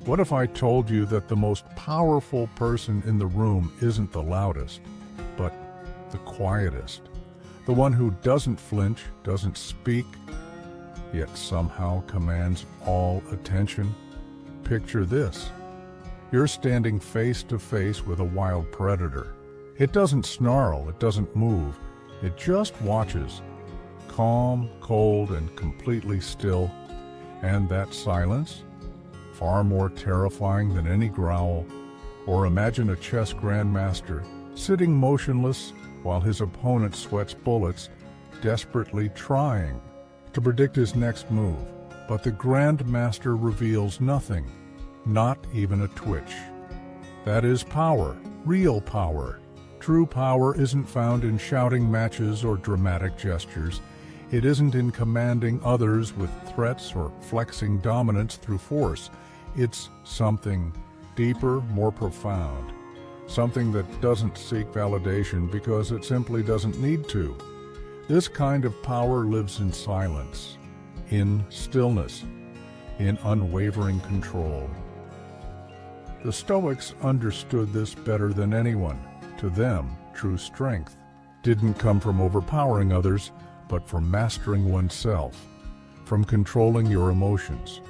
What if I told you that the most powerful person in the room isn't the loudest, but the quietest? The one who doesn't flinch, doesn't speak, yet somehow commands all attention? Picture this. You're standing face to face with a wild predator. It doesn't snarl, it doesn't move, it just watches, calm, cold, and completely still. And that silence, far more terrifying than any growl. Or imagine a chess grandmaster sitting motionless while his opponent sweats bullets, desperately trying to predict his next move. But the grandmaster reveals nothing, not even a twitch. That is power, real power. True power isn't found in shouting matches or dramatic gestures. It isn't in commanding others with threats or flexing dominance through force. It's something deeper, more profound. Something that doesn't seek validation because it simply doesn't need to. This kind of power lives in silence, in stillness, in unwavering control. The Stoics understood this better than anyone. To them, true strength didn't come from overpowering others, but from mastering oneself, from controlling your emotions,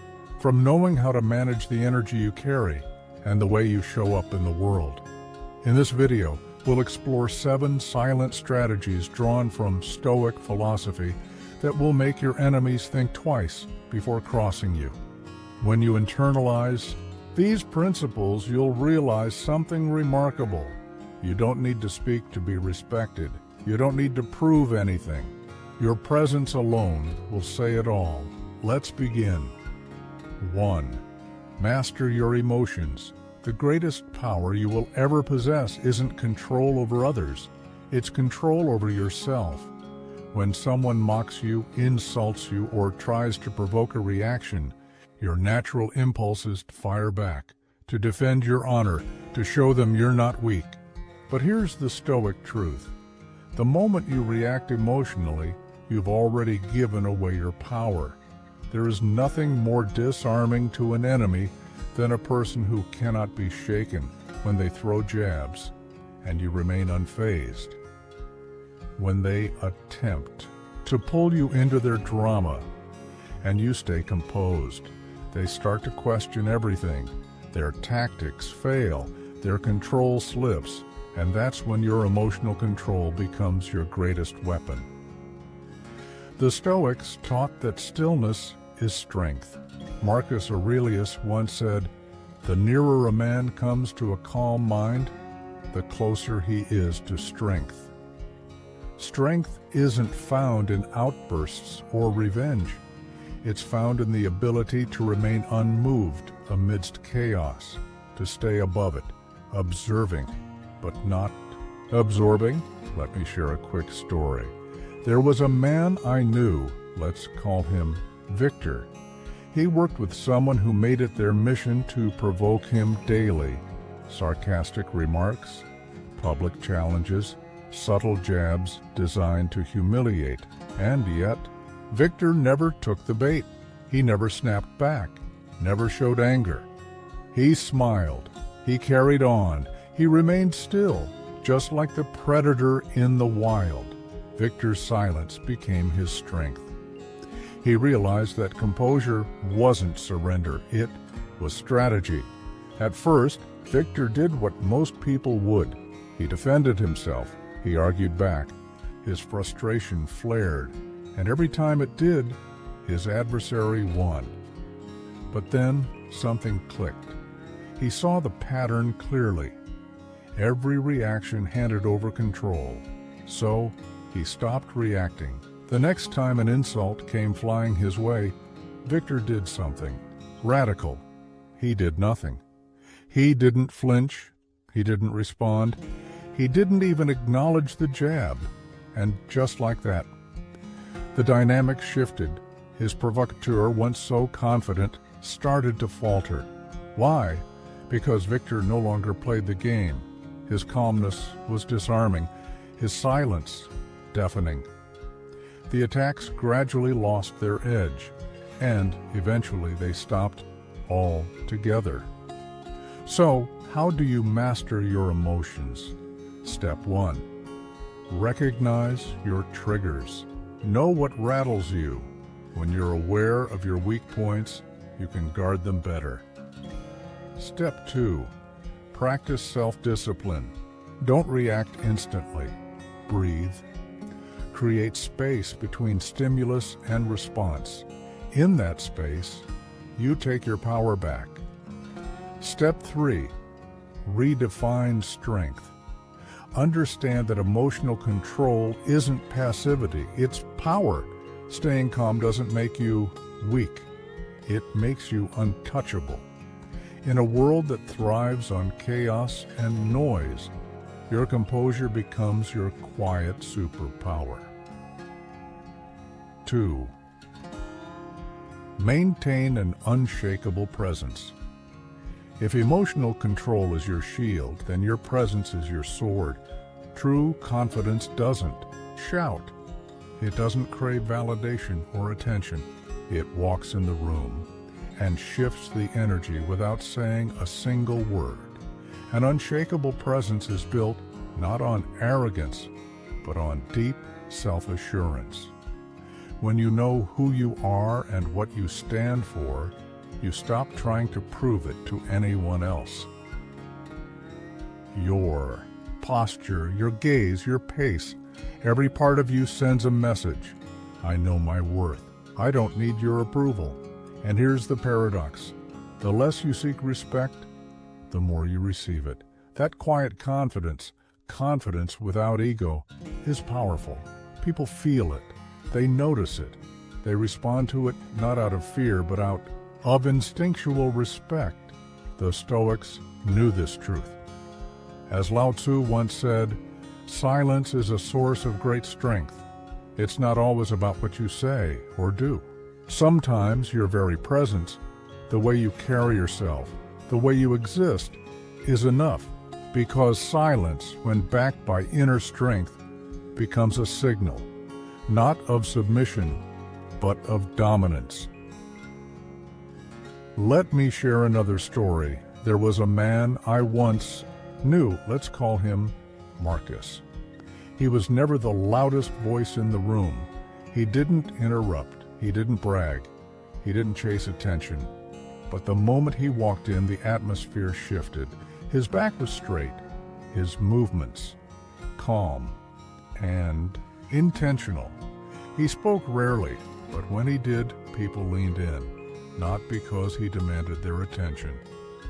from knowing how to manage the energy you carry and the way you show up in the world. In this video, we'll explore 7 silent strategies drawn from Stoic philosophy that will make your enemies think twice before crossing you. When you internalize these principles, you'll realize something remarkable. You don't need to speak to be respected. You don't need to prove anything. Your presence alone will say it all. Let's begin. 1. Master your emotions. The greatest power you will ever possess isn't control over others. It's control over yourself. When someone mocks you, insults you, or tries to provoke a reaction, your natural impulse is to fire back, to defend your honor, to show them you're not weak. But here's the Stoic truth. The moment you react emotionally, you've already given away your power. There is nothing more disarming to an enemy than a person who cannot be shaken when they throw jabs, and you remain unfazed. When they attempt to pull you into their drama, and you stay composed, they start to question everything. Their tactics fail, their control slips, and that's when your emotional control becomes your greatest weapon. The Stoics taught that stillness is strength. Marcus Aurelius once said, "The nearer a man comes to a calm mind, the closer he is to strength." Strength isn't found in outbursts or revenge. It's found in the ability to remain unmoved amidst chaos, to stay above it, observing, but not absorbing. Let me share a quick story. There was a man I knew, let's call him Victor. He worked with someone who made it their mission to provoke him daily. Sarcastic remarks, public challenges, subtle jabs designed to humiliate. And yet, Victor never took the bait. He never snapped back, never showed anger. He smiled. He carried on. He remained still, just like the predator in the wild. Victor's silence became his strength. He realized that composure wasn't surrender, it was strategy. At first, Victor did what most people would. He defended himself, he argued back. His frustration flared, and every time it did, his adversary won. But then something clicked. He saw the pattern clearly. Every reaction handed over control. So he stopped reacting. The next time an insult came flying his way, Victor did something radical. He did nothing. He didn't flinch. He didn't respond. He didn't even acknowledge the jab. And just like that, the dynamic shifted. His provocateur, once so confident, started to falter. Why? Because Victor no longer played the game. His calmness was disarming, his silence deafening. The attacks gradually lost their edge, and eventually they stopped all together. So, how do you master your emotions? Step 1. Recognize your triggers. Know what rattles you. When you're aware of your weak points, you can guard them better. Step 2. Practice self-discipline. Don't react instantly. Breathe. Create space between stimulus and response. In that space, you take your power back. Step 3. Redefine strength. Understand that emotional control isn't passivity, it's power. Staying calm doesn't make you weak. It makes you untouchable. In a world that thrives on chaos and noise, your composure becomes your quiet superpower. 2. Maintain an unshakable presence. If emotional control is your shield, then your presence is your sword. True confidence doesn't shout. It doesn't crave validation or attention. It walks in the room and shifts the energy without saying a single word. An unshakable presence is built not on arrogance, but on deep self-assurance. When you know who you are and what you stand for, you stop trying to prove it to anyone else. Your posture, your gaze, your pace, every part of you sends a message. I know my worth. I don't need your approval. And here's the paradox. The less you seek respect, the more you receive it. That quiet confidence without ego, is powerful. People feel it. They notice it. They respond to it not out of fear, but out of instinctual respect. The Stoics knew this truth. As Lao Tzu once said, silence is a source of great strength. It's not always about what you say or do. Sometimes your very presence, the way you carry yourself, the way you exist, is enough, because silence, when backed by inner strength, becomes a signal, not of submission, but of dominance. Let me share another story. There was a man I once knew, let's call him Marcus. He was never the loudest voice in the room. He didn't interrupt. He didn't brag. He didn't chase attention. But the moment he walked in, the atmosphere shifted. His back was straight, his movements calm and intentional. He spoke rarely, but when he did, people leaned in, not because he demanded their attention,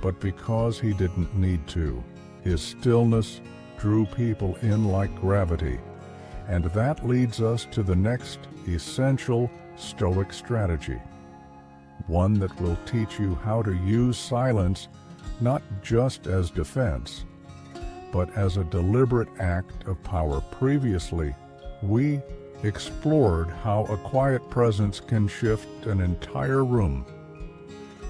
but because he didn't need to. His stillness drew people in like gravity, and that leads us to the next essential Stoic strategy, one that will teach you how to use silence not just as defense, but as a deliberate act of power. Previously, we explored how a quiet presence can shift an entire room.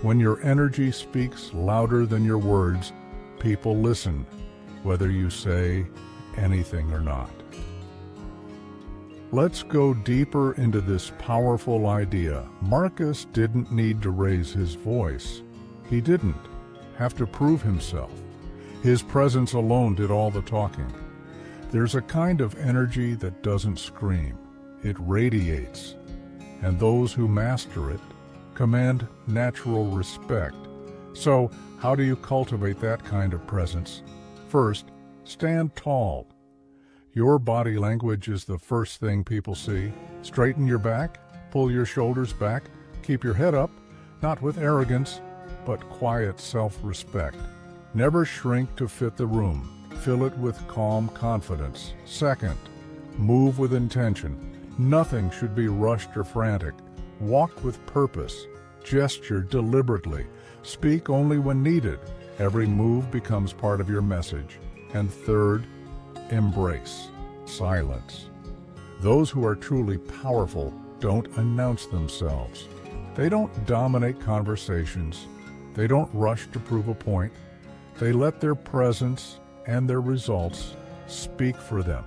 When your energy speaks louder than your words, people listen, whether you say anything or not. Let's go deeper into this powerful idea. Marcus didn't need to raise his voice. He didn't have to prove himself. His presence alone did all the talking. There's a kind of energy that doesn't scream. It radiates, and those who master it command natural respect. So, how do you cultivate that kind of presence? First, stand tall. Your body language is the first thing people see. Straighten your back, pull your shoulders back, keep your head up, not with arrogance, but quiet self-respect. Never shrink to fit the room. Fill it with calm confidence. Second, move with intention. Nothing should be rushed or frantic. Walk with purpose. Gesture deliberately. Speak only when needed. Every move becomes part of your message. And third, embrace silence. Those who are truly powerful don't announce themselves. They don't dominate conversations. They don't rush to prove a point. They let their presence and their results speak for them.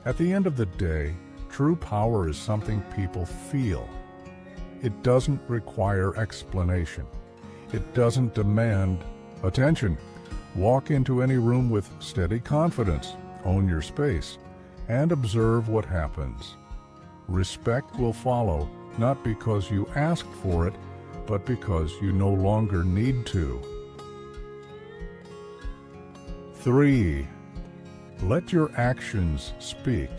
At the end of the day, true power is something people feel. It doesn't require explanation. It doesn't demand attention. Walk into any room with steady confidence, own your space, and observe what happens. Respect will follow, not because you asked for it, but because you no longer need to. 3. Let your actions speak.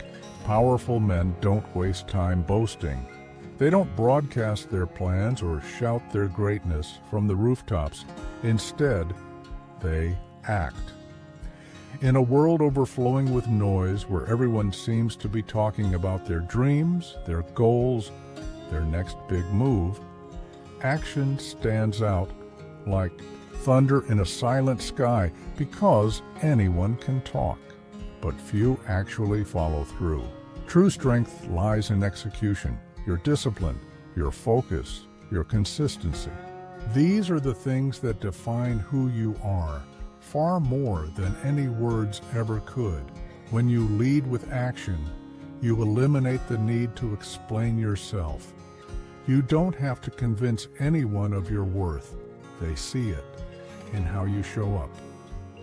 Powerful men don't waste time boasting. They don't broadcast their plans or shout their greatness from the rooftops. Instead, they act. In a world overflowing with noise where everyone seems to be talking about their dreams, their goals, their next big move, action stands out like thunder in a silent sky because anyone can talk, but few actually follow through. True strength lies in execution, your discipline, your focus, your consistency. These are the things that define who you are, far more than any words ever could. When you lead with action, you eliminate the need to explain yourself. You don't have to convince anyone of your worth. They see it in how you show up,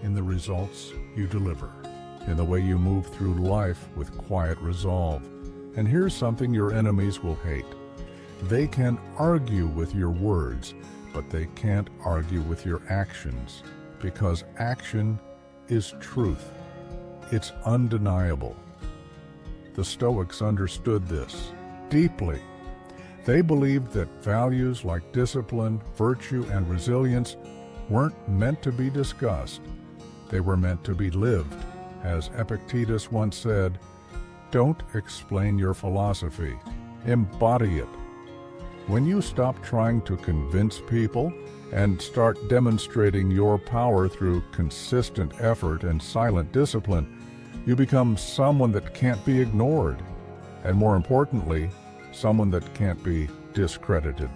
in the results you deliver, in the way you move through life with quiet resolve. And here's something your enemies will hate. They can argue with your words, but they can't argue with your actions, because action is truth. It's undeniable. The Stoics understood this deeply. They believed that values like discipline, virtue, and resilience weren't meant to be discussed. They were meant to be lived. As Epictetus once said, "Don't explain your philosophy, embody it." When you stop trying to convince people and start demonstrating your power through consistent effort and silent discipline, you become someone that can't be ignored, and more importantly, someone that can't be discredited.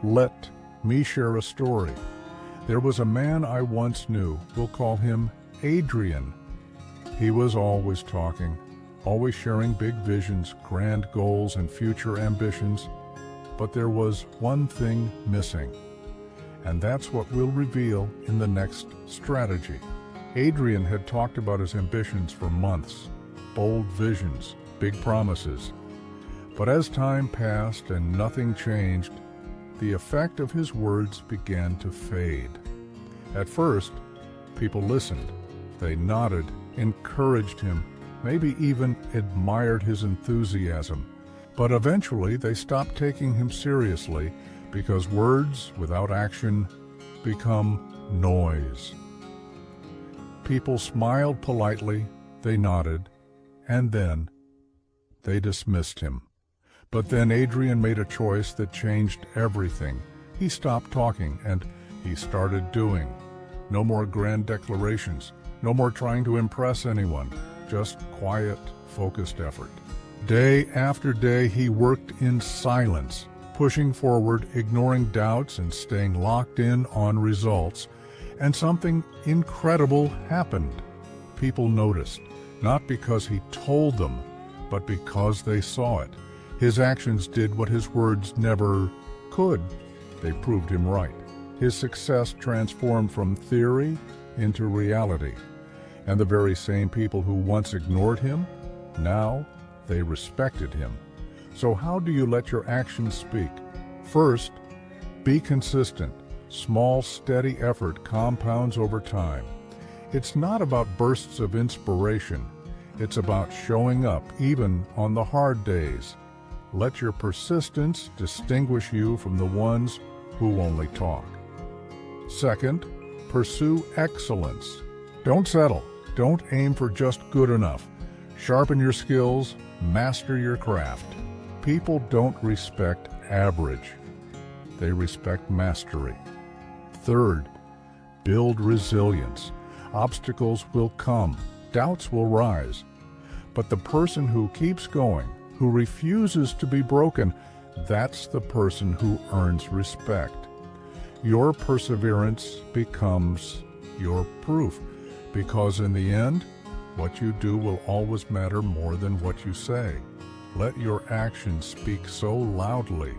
Let me share a story. There was a man I once knew. We'll call him Adrian. He was always talking, always sharing big visions, grand goals, and future ambitions. But there was one thing missing, and that's what we'll reveal in the next strategy. Adrian had talked about his ambitions for months, bold visions, big promises. But as time passed and nothing changed, the effect of his words began to fade. At first, people listened. They nodded, encouraged him, maybe even admired his enthusiasm. But eventually they stopped taking him seriously because words without action become noise. People smiled politely, they nodded, and then they dismissed him. But then Adrian made a choice that changed everything. He stopped talking and he started doing. No more grand declarations, no more trying to impress anyone, just quiet, focused effort. Day after day he worked in silence, pushing forward, ignoring doubts and staying locked in on results. And something incredible happened. People noticed, not because he told them, but because they saw it. His actions did what his words never could. They proved him right. His success transformed from theory into reality. And the very same people who once ignored him, now they respected him. So how do you let your actions speak? First, be consistent. Small, steady effort compounds over time. It's not about bursts of inspiration. It's about showing up even on the hard days. Let your persistence distinguish you from the ones who only talk. Second, pursue excellence. Don't settle. Don't aim for just good enough. Sharpen your skills, master your craft. People don't respect average. They respect mastery. Third, build resilience. Obstacles will come. Doubts will rise. But the person who keeps going, who refuses to be broken, that's the person who earns respect. Your perseverance becomes your proof, because in the end, what you do will always matter more than what you say. Let your actions speak so loudly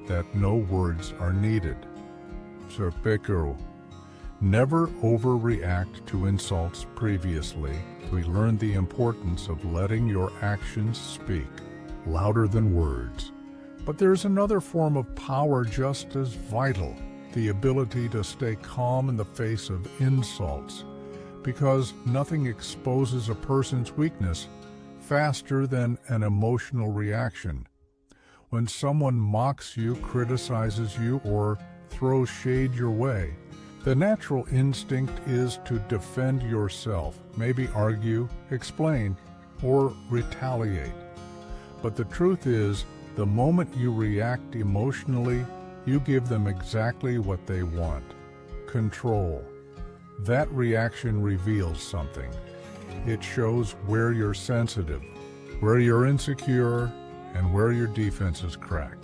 that no words are needed. Serpekuru. Never overreact to insults previously. We learned the importance of letting your actions speak, louder than words. But there's another form of power just as vital, the ability to stay calm in the face of insults, because nothing exposes a person's weakness faster than an emotional reaction. When someone mocks you, criticizes you, or throws shade your way, the natural instinct is to defend yourself, maybe argue, explain, or retaliate. But the truth is, the moment you react emotionally, you give them exactly what they want: control. That reaction reveals something. It shows where you're sensitive, where you're insecure, and where your defenses crack.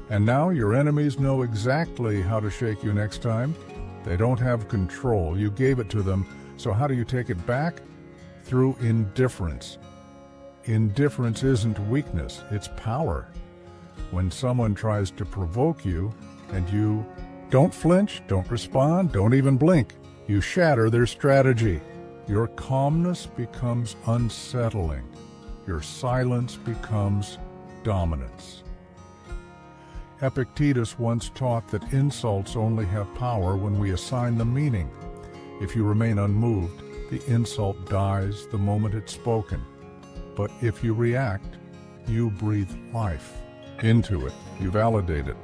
And now your enemies know exactly how to shake you next time. They don't have control. You gave it to them, so how do you take it back? Through indifference. Indifference isn't weakness, it's power. When someone tries to provoke you, and you don't flinch, don't respond, don't even blink, you shatter their strategy. Your calmness becomes unsettling. Your silence becomes dominance. Epictetus once taught that insults only have power when we assign them meaning. If you remain unmoved, the insult dies the moment it's spoken. But if you react, you breathe life into it. You validate it.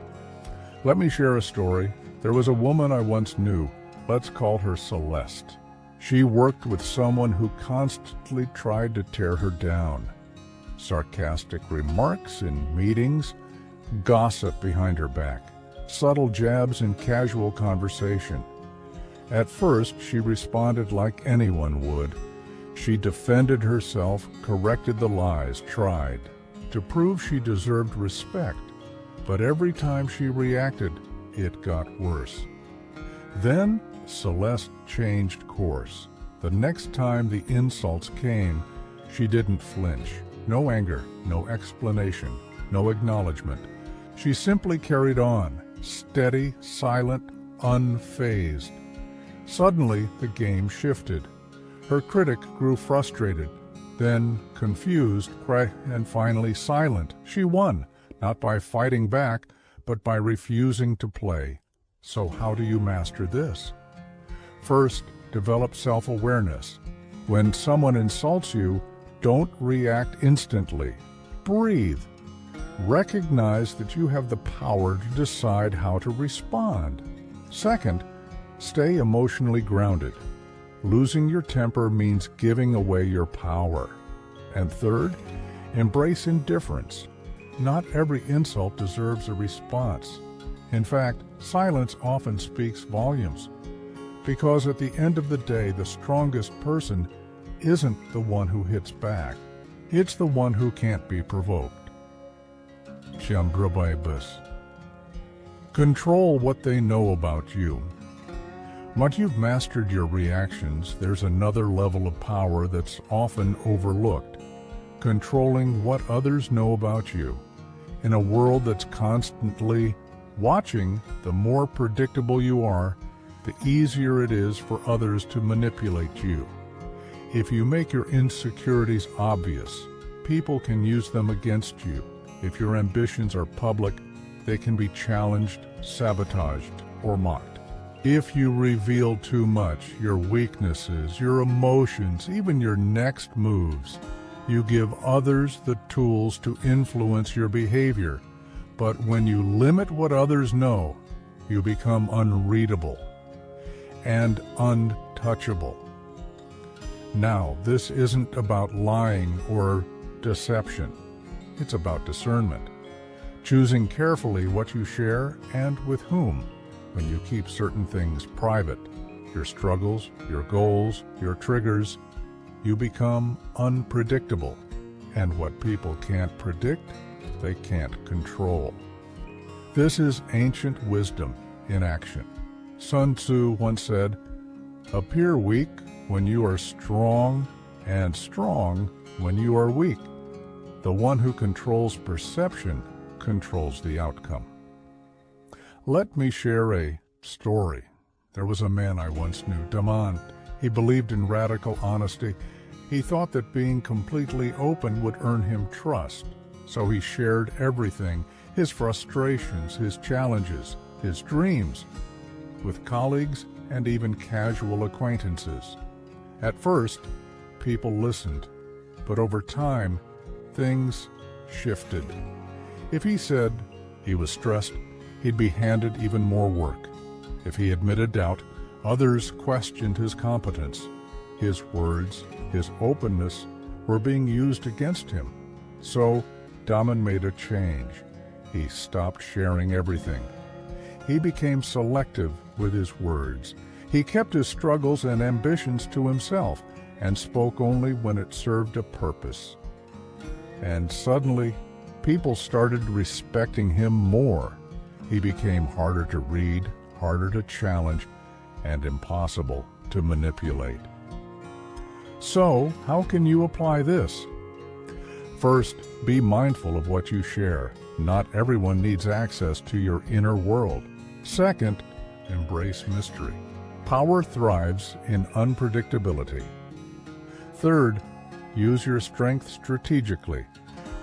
Let me share a story. There was a woman I once knew. Let's call her Celeste. She worked with someone who constantly tried to tear her down. Sarcastic remarks in meetings, gossip behind her back, subtle jabs in casual conversation. At first, she responded like anyone would. She defended herself, corrected the lies, tried to prove she deserved respect. But every time she reacted, it got worse. Then Celeste changed course. The next time the insults came, she didn't flinch. No anger, no explanation, no acknowledgement. She simply carried on, steady, silent, unfazed. Suddenly, the game shifted. Her critic grew frustrated, then confused, and finally silent. She won, not by fighting back, but by refusing to play. So how do you master this? First, develop self-awareness. When someone insults you, don't react instantly. Breathe. Recognize that you have the power to decide how to respond. Second, stay emotionally grounded. Losing your temper means giving away your power. And third, embrace indifference. Not every insult deserves a response. In fact, silence often speaks volumes. Because at the end of the day, the strongest person isn't the one who hits back. It's the one who can't be provoked. Control what they know about you. Once you've mastered your reactions, there's another level of power that's often overlooked: controlling what others know about you. In a world that's constantly watching, the more predictable you are, the easier it is for others to manipulate you. If you make your insecurities obvious, people can use them against you. If your ambitions are public, they can be challenged, sabotaged, or mocked. If you reveal too much, your weaknesses, your emotions, even your next moves, you give others the tools to influence your behavior. But when you limit what others know, you become unreadable and untouchable. Now, this isn't about lying or deception. It's about discernment, choosing carefully what you share and with whom. When you keep certain things private, your struggles, your goals, your triggers, you become unpredictable. And what people can't predict, they can't control. This is ancient wisdom in action. Sun Tzu once said, "Appear weak when you are strong, and strong when you are weak." The one who controls perception controls the outcome. Let me share a Story. There was a man I once knew, Daman. He believed in radical honesty. He thought that being completely open would earn him trust. So he shared everything, his frustrations, his challenges, his dreams, with colleagues and even casual acquaintances. At first, people listened, but over time, things shifted. If he said he was stressed, he'd be handed even more work. If he admitted doubt, others questioned his competence. His words, his openness were being used against him. So, Daman made a change. He stopped sharing everything. He became selective with his words. He kept his struggles and ambitions to himself and spoke only when it served a purpose. And suddenly, people started respecting him more. He became harder to read, harder to challenge, and impossible to manipulate. So, how can you apply this? First, be mindful of what you share. Not everyone needs access to your inner world. Second, embrace mystery. Power thrives in unpredictability. Third, use your strength strategically.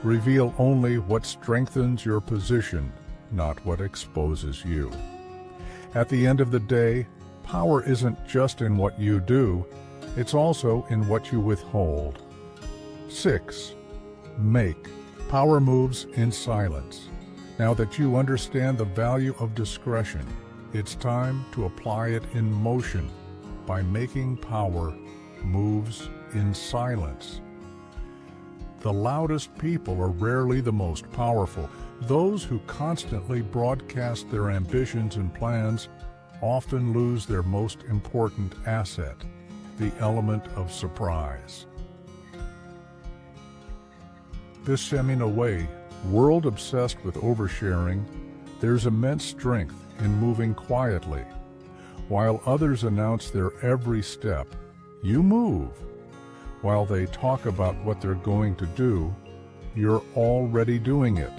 Reveal only what strengthens your position, not what exposes you. At the end of the day, power isn't just in what you do, it's also in what you withhold. 6. Make. Power moves in silence. Now that you understand the value of discretion, it's time to apply it in motion by making power moves in silence. The loudest people are rarely the most powerful. Those who constantly broadcast their ambitions and plans often lose their most important asset, the element of surprise. This semi away, world-obsessed with oversharing, there's immense strength in moving quietly. While others announce their every step, you move. While they talk about what they're going to do, you're already doing it.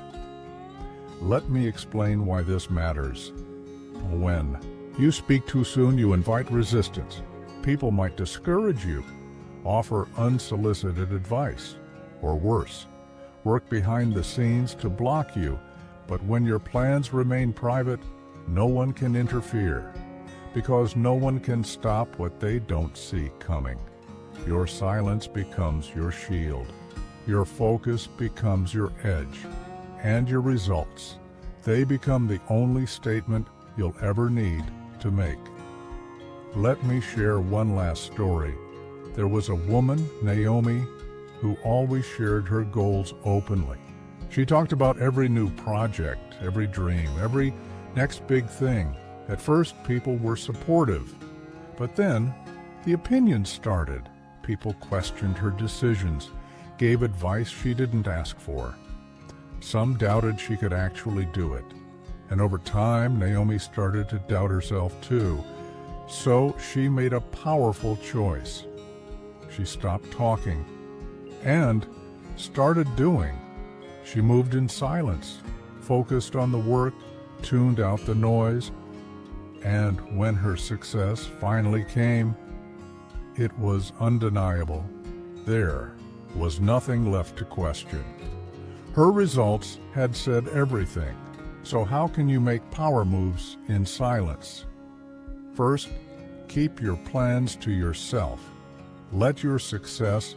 Let me explain why this matters. When you speak too soon, you invite resistance. People might discourage you, offer unsolicited advice, or worse, work behind the scenes to block you. But when your plans remain private, no one can interfere, because no one can stop what they don't see coming. Your silence becomes your shield. Your focus becomes your edge. And your results, they become the only statement you'll ever need to make. Let me share one last story. There was a woman, Naomi, who always shared her goals openly. She talked about every new project, every dream, every next big thing. At first, people were supportive, but then the opinions started. People questioned her decisions, gave advice she didn't ask for. Some doubted she could actually do it. And over time, Naomi started to doubt herself too. So she made a powerful choice. She stopped talking and started doing. She moved in silence, focused on the work, tuned out the noise, and when her success finally came, it was undeniable. There was nothing left to question. Her results had said everything. So how can you make power moves in silence? First, keep your plans to yourself. Let your success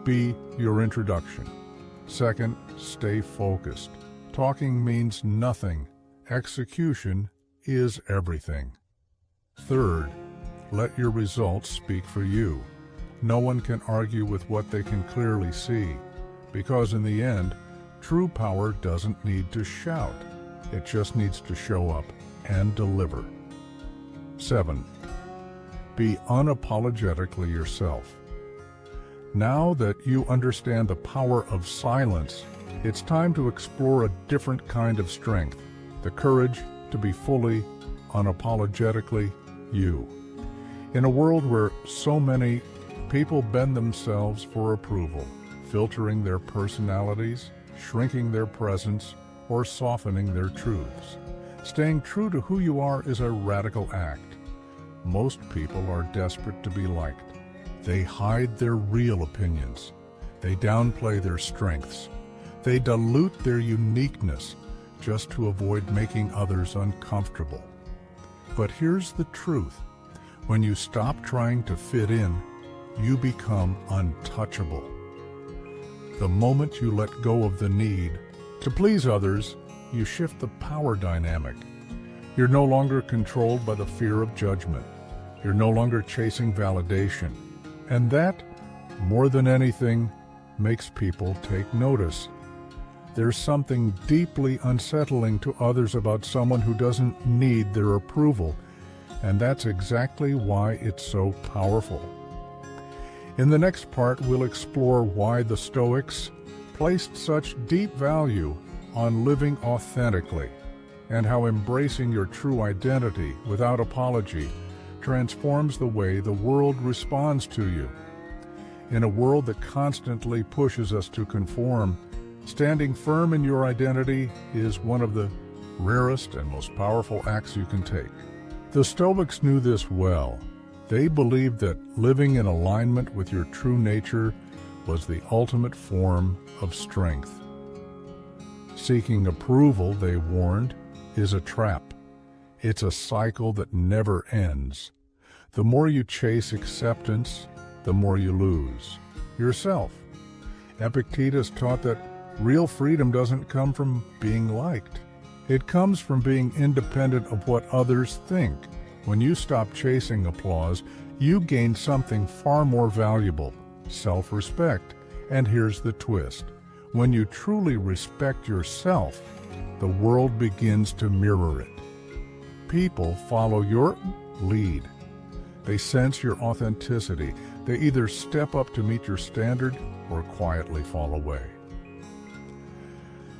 be your introduction. Second, stay focused. Talking means nothing. Execution is everything. Third, let your results speak for you. No one can argue with what they can clearly see, because in the end, true power doesn't need to shout. It just needs to show up and deliver. 7. Be unapologetically yourself. Now that you understand the power of silence, it's time to explore a different kind of strength, the courage to be fully, unapologetically you. In a world where so many people bend themselves for approval, filtering their personalities, shrinking their presence, or softening their truths, Staying true to who you are is a radical act. Most people are desperate to be liked. They hide their real opinions. They downplay their strengths. They dilute their uniqueness just to avoid making others uncomfortable. But here's the truth. When you stop trying to fit in, you become untouchable. The moment you let go of the need to please others, you shift the power dynamic. You're no longer controlled by the fear of judgment. You're no longer chasing validation. And that, more than anything, makes people take notice. There's something deeply unsettling to others about someone who doesn't need their approval, and that's exactly why it's so powerful. In the next part, we'll explore why the Stoics placed such deep value on living authentically, and how embracing your true identity without apology transforms the way the world responds to you. In a world that constantly pushes us to conform, standing firm in your identity is one of the rarest and most powerful acts you can take. The Stoics knew this well. They believed that living in alignment with your true nature was the ultimate form of strength. Seeking approval, they warned, is a trap. It's a cycle that never ends. The more you chase acceptance, the more you lose yourself. Epictetus taught that real freedom doesn't come from being liked. It comes from being independent of what others think. When you stop chasing applause, you gain something far more valuable, self-respect. And here's the twist. When you truly respect yourself, the world begins to mirror it. People follow your lead. They sense your authenticity. They either step up to meet your standard or quietly fall away.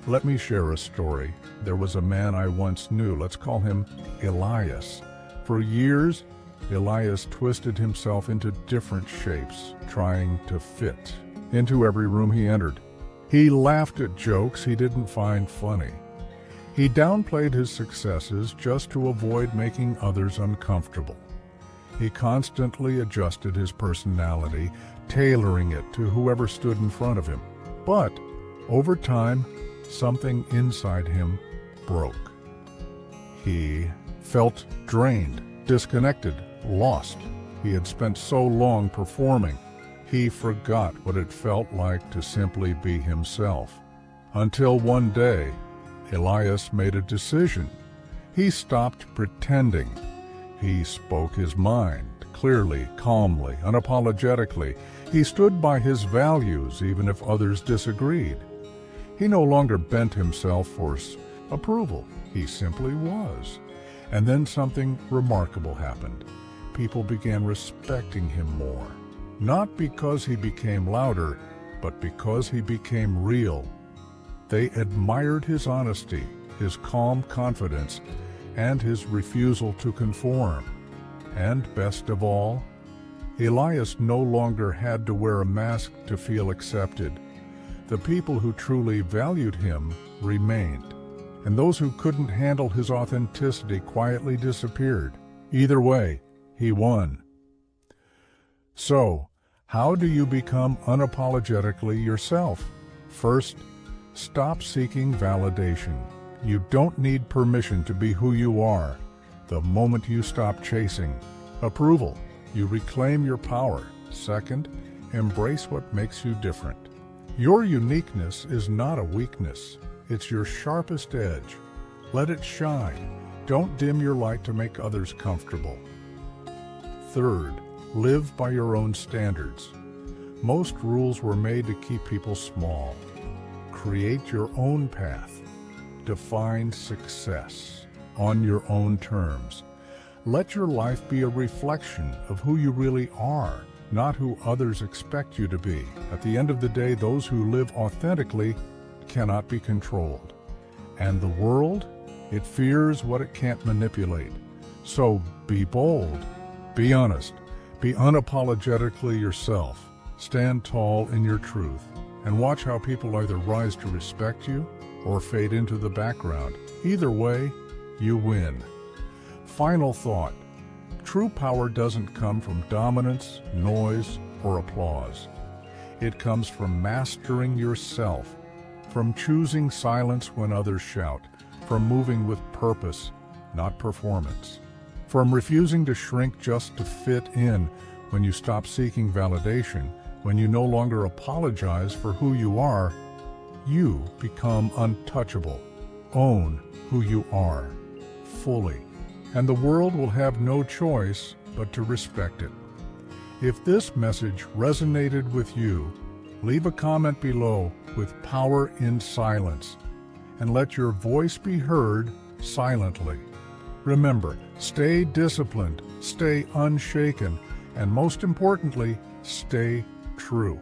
Let me share a story. There was a man I once knew. Let's call him Elias. For years, Elias twisted himself into different shapes, trying to fit into every room he entered. He laughed at jokes he didn't find funny. He downplayed his successes just to avoid making others uncomfortable. He constantly adjusted his personality, tailoring it to whoever stood in front of him. But over time, something inside him broke. He felt drained, disconnected, lost. He had spent so long performing. He forgot what it felt like to simply be himself. Until one day, Elias made a decision. He stopped pretending. He spoke his mind, clearly, calmly, unapologetically. He stood by his values, even if others disagreed. He no longer bent himself for approval. He simply was. And then something remarkable happened. People began respecting him more. Not because he became louder, but because he became real. They admired his honesty, his calm confidence, and his refusal to conform. And best of all, Elias no longer had to wear a mask to feel accepted. The people who truly valued him remained, and those who couldn't handle his authenticity quietly disappeared. Either way, he won. So, how do you become unapologetically yourself? First, stop seeking validation. You don't need permission to be who you are. The moment you stop chasing approval, you reclaim your power. Second, embrace what makes you different. Your uniqueness is not a weakness. It's your sharpest edge. Let it shine. Don't dim your light to make others comfortable. Third, live by your own standards. Most rules were made to keep people small. Create your own path. Define success on your own terms. Let your life be a reflection of who you really are, not who others expect you to be. At the end of the day, those who live authentically cannot be controlled. And the world, it fears what it can't manipulate. So be bold, be honest, be unapologetically yourself. Stand tall in your truth, and watch how people either rise to respect you or fade into the background. Either way, you win. Final thought. True power doesn't come from dominance, noise, or applause. It comes from mastering yourself, from choosing silence when others shout, from moving with purpose, not performance, from refusing to shrink just to fit in when you stop seeking validation, when you no longer apologize for who you are. You become untouchable. Own who you are, fully, and the world will have no choice but to respect it. If this message resonated with you, leave a comment below with power in silence, and let your voice be heard silently. Remember, stay disciplined, stay unshaken, and most importantly, stay true.